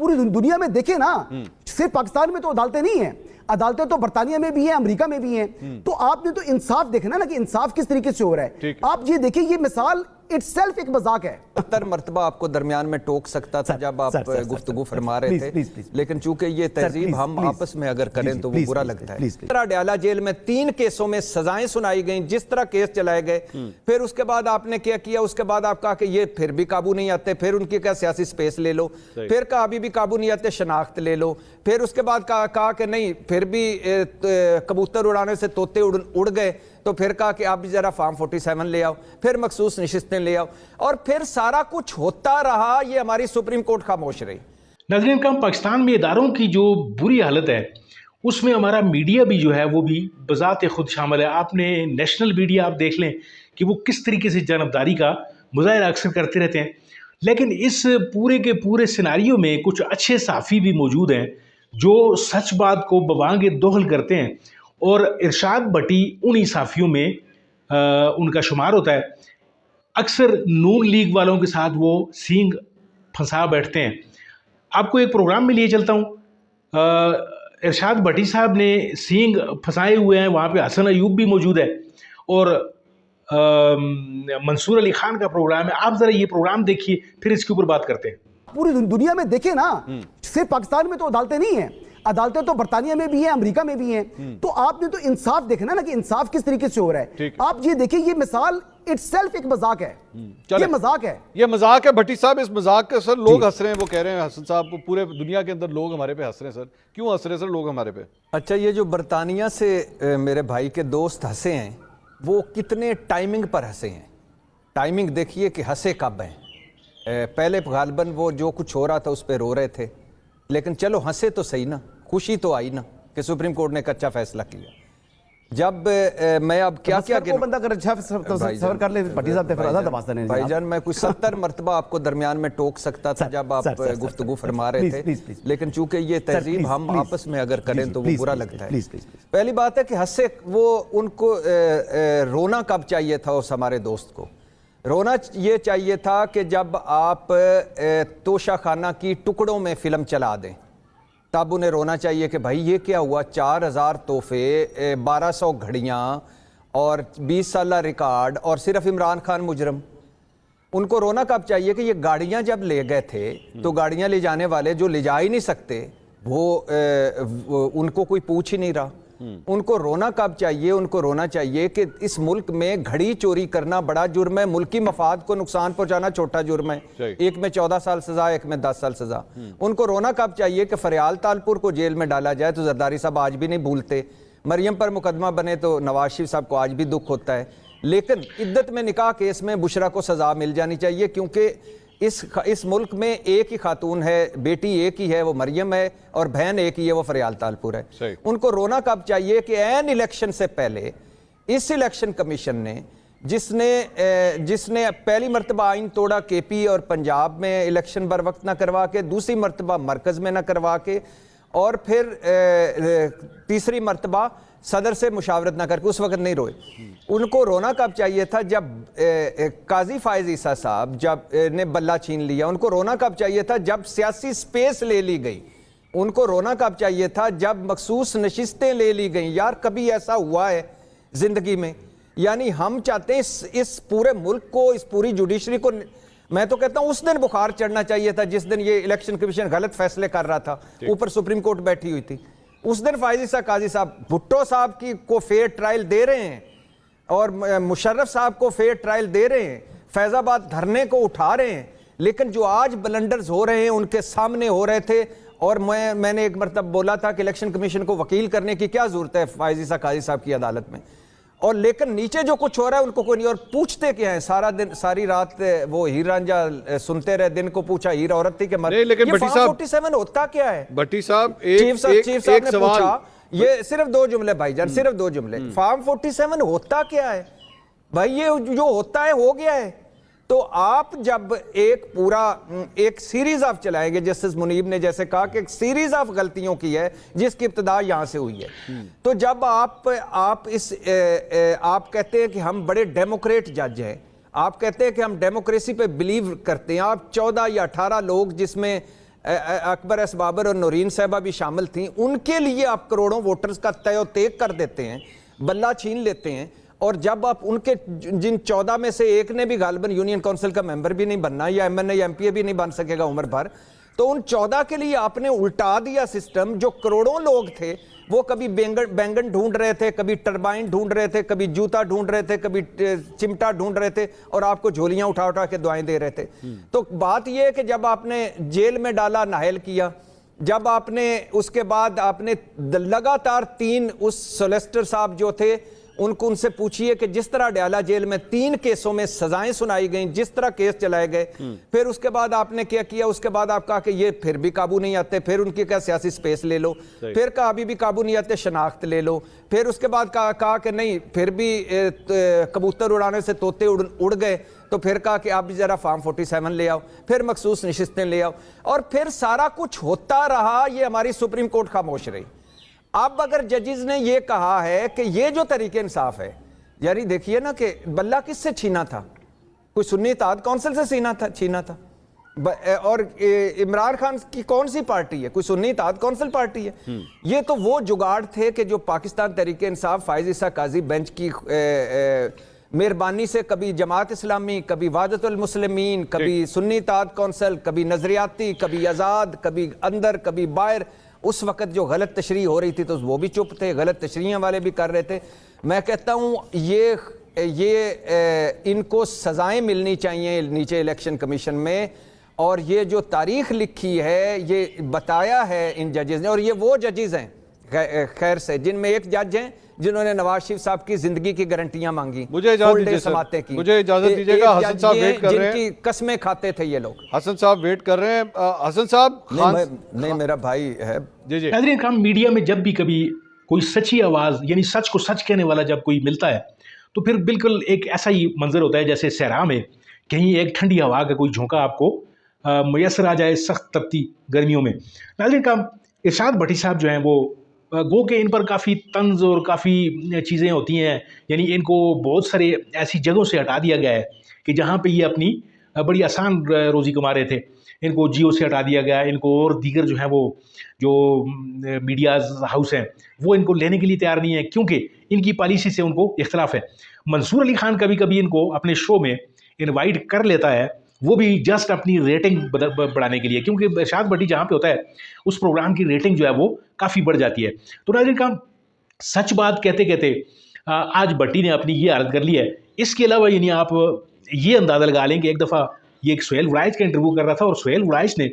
पूरी दुनिया में देखें ना, सिर्फ पाकिस्तान में तो अदालतें नहीं हैं, अदालतें तो बरतानिया में भी हैं, अमेरिका में भी हैं। तो आपने तो इंसाफ देखना ना कि इंसाफ किस तरीके से हो रहा है। आप ये देखिए, ये मिसाल इटसेल्फ एक मजाक है। 70 मरतबा आपको दरमियान में टोक सकता था जब आप गुफ्तगू फरमा रहे थे, लेकिन चूंकि ये तहजीब हम आपस में अगर करें तो वो बुरा लगता है। इस तरह अडयाला जेल में 3 केसों में सजाएं सुनाई गई, जिस तरह केस चलाए गए, फिर उसके बाद आपने क्या किया, उसके बाद आप कहा कि ये फिर भी काबू नहीं आते, फिर उनकी क्या सियासी स्पेस ले लो, फिर कहा अभी भी काबू नहीं आते, शनाख्त ले लो, फिर उसके बाद कहा कि नहीं फिर भी कबूतर उड़ाने से तोते उड़ गए, तो फिर कहा कि आप भी जरा फॉर्म 47 ले आओ, फिर मखसूस नशिस्तें ले आओ, और फिर सारा कुछ होता रहा। ये हमारी सुप्रीम कोर्ट खामोश रही। नाज़रीन करम, पाकिस्तान में इदारों की जो बुरी हालत है उसमें हमारा मीडिया भी जो है वो भी बज़ात खुद शामिल है। आपने नेशनल मीडिया आप देख लें कि वो किस तरीके से जानबदारी का मुज़ाहिरा अक्सर करते रहते हैं, लेकिन इस पूरे के पूरे सिनारियों में कुछ अच्छे सहाफ़ी भी मौजूद हैं जो सच बात को बवांगे दोहल करते हैं, और इरशाद भट्टी उन्हीं साफियों में उनका शुमार होता है। अक्सर नून लीग वालों के साथ वो सींग फंसा बैठते हैं। आपको एक प्रोग्राम में लिए चलता हूँ, इरशाद भट्टी साहब ने सींग फंसाए हुए हैं, वहाँ पे हसन अयूब भी मौजूद है और मंसूर अली खान का प्रोग्राम है। आप ज़रा ये प्रोग्राम देखिए, फिर इसके ऊपर बात करते हैं। पूरी दुनिया में देखें ना, सिर्फ पाकिस्तान में तो अदालतें नहीं हैं, अदालतें तो बरतानिया में भी हैं, अमेरिका में भी हैं। तो आपने तो इंसाफ देखना ना कि इंसाफ किस तरीके से हो रहा है। आप ये देखिए, ये मिसाल इटसेल्फ एक मजाक है। ये मजाक है, ये मजाक है। भट्टी साहब, इस मजाक के सर लोग हंस रहे हैं, वो कह रहे हैं हसन साहब, पूरे दुनिया के अंदर लोग हमारे पे हंस रहे हैं। सर क्यों हंस रहे हैं सर लोग हमारे पे? अच्छा, ये जो बरतानिया से मेरे भाई के दोस्त हंसे हैं, वो कितने टाइमिंग पर हंसे हैं। टाइमिंग देखिए कि हंसे कब हैं। पहले गालबन वो जो कुछ हो रहा था उस पर रो रहे थे, लेकिन चलो हंसे तो सही ना, खुशी तो आई ना कि सुप्रीम कोर्ट ने एक अच्छा फैसला किया। जब मैं अब क्या क्या बंदा कर अच्छा सफर कर ले भट्टी साहब, भाईजान मैं कुछ 70 मरतबा आपको दरमियान में टोक सकता था जब आप गुफ्तगू फरमा रहे थे, लेकिन चूंकि ये तहजीब हम आपस में अगर करें तो वो बुरा लगता है। पहली बात है कि हंसे वो, उनको रोना कब चाहिए था उस हमारे दोस्त को? रोना ये चाहिए था कि जब आप तोशा खाना की टुकड़ों में फिल्म चला दें, तब उन्हें रोना चाहिए कि भाई ये क्या हुआ, 4000 तोहफे, 1200 घड़ियाँ और 20 साल रिकॉर्ड और सिर्फ इमरान खान मुजरम। उनको रोना कब चाहिए कि ये गाड़ियाँ जब ले गए थे तो गाड़ियाँ ले जाने वाले जो ले जा ही नहीं सकते वो उनको कोई पूछ ही नहीं रहा। उनको रोना कब चाहिए? उनको रोना चाहिए कि इस मुल्क में घड़ी चोरी करना बड़ा जुर्म है, मुल्की मफाद को नुकसान पहुंचाना छोटा जुर्म है। एक में 14 साल सजा, एक में 10 साल सजा। उनको रोना कब चाहिए कि फरियाल तालपुर को जेल में डाला जाए तो जरदारी साहब आज भी नहीं भूलते, मरियम पर मुकदमा बने तो नवाज शरीफ साहब को आज भी दुख होता है, लेकिन इद्दत में निकाह केस में बुशरा को सजा मिल जानी चाहिए, क्योंकि इस मुल्क में एक ही खातून है, बेटी एक ही है, वो मरियम है, और बहन एक ही है, वो फरियाल तालपुर है। उनको रोना कब चाहिए कि एन इलेक्शन से पहले इस इलेक्शन कमीशन ने जिसने पहली मरतबा आइन तोड़ा केपी और पंजाब में इलेक्शन बर वक्त ना करवा के, दूसरी मरतबा मरकज में ना करवा के, और फिर तीसरी मरतबा सदर से मुशावरत ना करके, उस वक्त नहीं रोए। उनको रोना कब चाहिए था? जब काजी फायज ईसा साहब जब ने बल्ला छीन लिया। उनको रोना कब चाहिए था? जब सियासी स्पेस ले ली गई। उनको रोना कब चाहिए था? जब मखसूस नशिस्तें ले ली गई। यार कभी ऐसा हुआ है जिंदगी में? यानी हम चाहते हैं इस पूरे मुल्क को, इस पूरी जुडिशरी को, मैं तो कहता हूं उस दिन बुखार चढ़ना चाहिए था जिस दिन ये इलेक्शन कमीशन गलत फैसले कर रहा था, ऊपर सुप्रीम कोर्ट बैठी हुई थी। उस दिन फायज ईसा काजी साहब भुट्टो साहब की को फेयर ट्रायल दे रहे हैं और मुशर्रफ साहब को फेयर ट्रायल दे रहे हैं, फैजाबाद धरने को उठा रहे हैं, लेकिन जो आज ब्लंडर्स हो रहे हैं उनके सामने हो रहे थे। और मैंने एक मरतब बोला था कि इलेक्शन कमीशन को वकील करने की क्या जरूरत है फायज ईसा काजी साहब की अदालत में, और लेकिन नीचे जो कुछ हो रहा है उनको कोई नहीं। और पूछते क्या है? सारा दिन सारी रात वो हीर रांझा सुनते रहे, दिन को पूछा हीर औरत थी कि मर। लेकिन भट्टी साहब 47 होता क्या है? भट्टी साहब चीफ साहब ने पूछा, ये सिर्फ 2 जुमले भाईजान, सिर्फ 2 जुमले। फॉर्म 47 होता क्या है भाई? ये जो होता है हो गया है। तो आप जब एक सीरीज ऑफ चलाएंगे, जस्टिस मुनीब ने जैसे कहा कि एक सीरीज ऑफ गलतियों की है जिसकी इब्तिदा यहां से हुई है, तो जब आप कहते हैं कि हम बड़े डेमोक्रेट जज हैं, आप कहते हैं कि हम डेमोक्रेसी पे बिलीव करते हैं, आप 14 या 18 लोग जिसमें اکبر ایس بابر اور نورین صاحبہ بھی شامل تھیں, ان کے لیے آپ کروڑوں ووٹرز کا تय و تیگ کر دیتے ہیں, بلہ چھین لیتے ہیں, اور جب آپ ان کے جن 14 میں سے ایک نے بھی غالباً یونین کونسل کا ممبر بھی نہیں بننا, یا ایم این اے یا ایم پی اے بھی نہیں بن سکے گا عمر بھر, تو ان 14 کے لیے آپ نے الٹا دیا سسٹم. جو کروڑوں لوگ تھے وہ کبھی بینگن ڈھونڈ رہے تھے, کبھی ٹربائن ڈھونڈ رہے تھے, کبھی جوتا ڈھونڈ رہے تھے, کبھی چمٹا ڈھونڈ رہے تھے, اور آپ کو جھولیاں اٹھا اٹھا کے دعائیں دے رہے تھے. تو بات یہ ہے کہ جب آپ نے جیل میں ڈالا, نااہل کیا, جب آپ نے اس کے بعد آپ نے لگاتار 3 اس سولیسٹر صاحب جو تھے ان سے پوچھئے کہ جس طرح ڈیالہ جیل میں 3 کیسوں میں سزائیں سنائی گئیں, جس طرح کیس چلائے گئے, پھر اس کے بعد آپ نے کیا کیا, اس کے بعد آپ کہا کہ یہ پھر بھی قابو نہیں آتے, پھر ان کی کیا سیاسی سپیس لے لو, پھر کہا ابھی بھی قابو نہیں آتے, شناخت لے لو, پھر اس کے بعد کہا کہ نہیں پھر بھی کبوتر اڑانے سے طوطے اڑ گئے, تو پھر کہا کہ آپ بھی ذرا فارم 47 لے آؤ, پھر مخصوص نشستیں لے آؤ, اور پھر سارا کچھ ہوتا رہا. یہ ہماری سپریم کورٹ خاموش رہی. اب اگر ججز نے یہ کہا ہے کہ یہ جو طریقہ انصاف ہے, یعنی دیکھیے نا کہ بلہ کس سے چھینا تھا, کوئی سنی اتحاد کونسل سے چھینا تھا, اور عمران خان کی کون سی پارٹی ہے, کوئی سنی اتحاد کونسل پارٹی ہے. یہ تو وہ جگاڑ تھے کہ جو پاکستان تحریک انصاف, فائز عیسیٰ قاضی بینچ کی مہربانی سے کبھی جماعت اسلامی, کبھی وحدت المسلمین, کبھی سنی اتحاد کونسل, کبھی نظریاتی, کبھی آزاد, کبھی اندر, کبھی باہر. اس وقت جو غلط تشریح ہو رہی تھی تو وہ بھی چپ تھے, غلط تشریحیں والے بھی کر رہے تھے. میں کہتا ہوں یہ ان کو سزائیں ملنی چاہیے نیچے الیکشن کمیشن میں, اور یہ جو تاریخ لکھی ہے یہ بتایا ہے ان ججز نے, اور یہ وہ ججز ہیں خیر سے جن میں ایک جج ہیں جنہوں نے نواز شریف صاحب کی زندگی کی گارنٹیاں مانگی, مجھے اجازت دیجیے گا, حسن صاحب ویٹ کر رہے ہیں, جن کی قسمیں کھاتے تھے یہ لوگ. حسن صاحب ویٹ کر رہے ہیں. حسن صاحب نہیں میرا بھائی ہے. جی ناظرین کرام, میڈیا میں جب بھی کبھی کوئی سچی آواز یعنی سچ کو سچ کہنے والا جب کوئی ملتا ہے تو پھر بالکل ایک ایسا ہی منظر ہوتا ہے جیسے صحرا میں کہیں ایک ٹھنڈی ہوا کا کوئی جھونکا آپ کو میسر آ جائے سخت تپتی گرمیوں میں. ناظرین کرام, ارشاد بھٹی صاحب جو ہیں وہ گو کہ ان پر کافی طنز اور کافی چیزیں ہوتی ہیں, یعنی ان کو بہت سارے ایسی جگہوں سے ہٹا دیا گیا ہے کہ جہاں پہ یہ اپنی بڑی آسان روزی کما رہے تھے. ان کو جیو سے ہٹا دیا گیا, ان کو اور دیگر جو ہیں وہ جو میڈیاز ہاؤس ہیں وہ ان کو لینے کے لیے تیار نہیں ہے کیونکہ ان کی پالیسی سے ان کو اختلاف ہے. منصور علی خان کبھی کبھی ان کو اپنے شو میں انوائٹ کر لیتا ہے, وہ بھی جسٹ اپنی ریٹنگ بڑھانے کے لیے, کیونکہ ارشاد بھٹی جہاں پہ ہوتا ہے اس پروگرام کی ریٹنگ جو ہے وہ کافی بڑھ جاتی ہے. تو ناظرین کرام, سچ بات کہتے کہتے آج بھٹی نے اپنی یہ عرض کر لی ہے. اس کے علاوہ یعنی آپ یہ اندازہ لگا لیں کہ ایک دفعہ یہ ایک سہیل وڑائچ کا انٹرویو کر رہا تھا, اور سہیل وڑائچ نے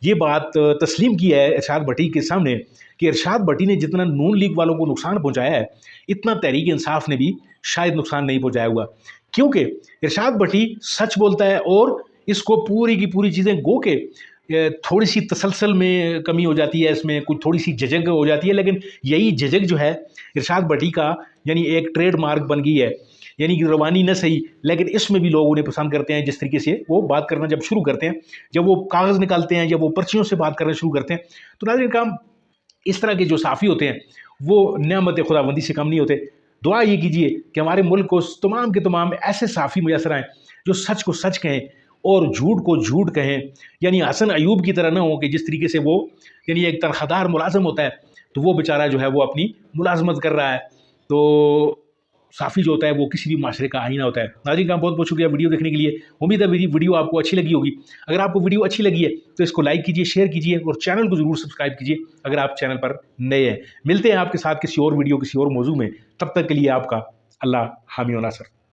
یہ بات تسلیم کی ہے ارشاد بھٹی کے سامنے کہ ارشاد بھٹی نے جتنا نون لیگ والوں کو نقصان پہنچایا ہے اتنا تحریک انصاف نے بھی شاید نقصان نہیں پہنچایا ہوا, کیونکہ ارشاد بھٹی سچ بولتا ہے اور اس کو پوری کی پوری چیزیں گو کہ تھوڑی سی تسلسل میں کمی ہو جاتی ہے, اس میں کچھ تھوڑی سی جھجک ہو جاتی ہے, لیکن یہی جھجک جو ہے ارشاد بھٹی کا یعنی ایک ٹریڈ مارک بن گئی ہے. یعنی کہ روانی نہ صحیح لیکن اس میں بھی لوگ انہیں پسند کرتے ہیں جس طریقے سے وہ بات کرنا جب شروع کرتے ہیں, جب وہ کاغذ نکالتے ہیں, جب وہ پرچیوں سے بات کرنا شروع کرتے ہیں. تو ناظرین کرام, اس طرح کے جو صحافی ہوتے ہیں وہ نعمت خداوندی سے کم نہیں ہوتے. دعا یہ کیجئے کہ ہمارے ملک کو تمام کے تمام ایسے صحافی میسر آئیں جو سچ کو سچ کہیں اور جھوٹ کو جھوٹ کہیں, یعنی حسن ایوب کی طرح نہ ہو کہ جس طریقے سے وہ یعنی ایک تنخواہ دار ملازم ہوتا ہے تو وہ بیچارہ جو ہے وہ اپنی ملازمت کر رہا ہے, تو صحافی جو ہوتا ہے وہ کسی بھی معاشرے کا آئینہ ہوتا ہے. ناظرین کا بہت بہت شکریہ ویڈیو دیکھنے کے لیے. امید ہے ویڈیو آپ کو اچھی لگی ہوگی. اگر آپ کو ویڈیو اچھی لگی ہے تو اس کو لائک کیجئے, شیئر کیجئے اور چینل کو ضرور سبسکرائب کیجئے اگر آپ چینل پر نئے ہیں. ملتے ہیں آپ کے ساتھ کسی اور ویڈیو کسی اور موضوع میں, تب تک کے لیے آپ کا اللہ حامی و ناصر.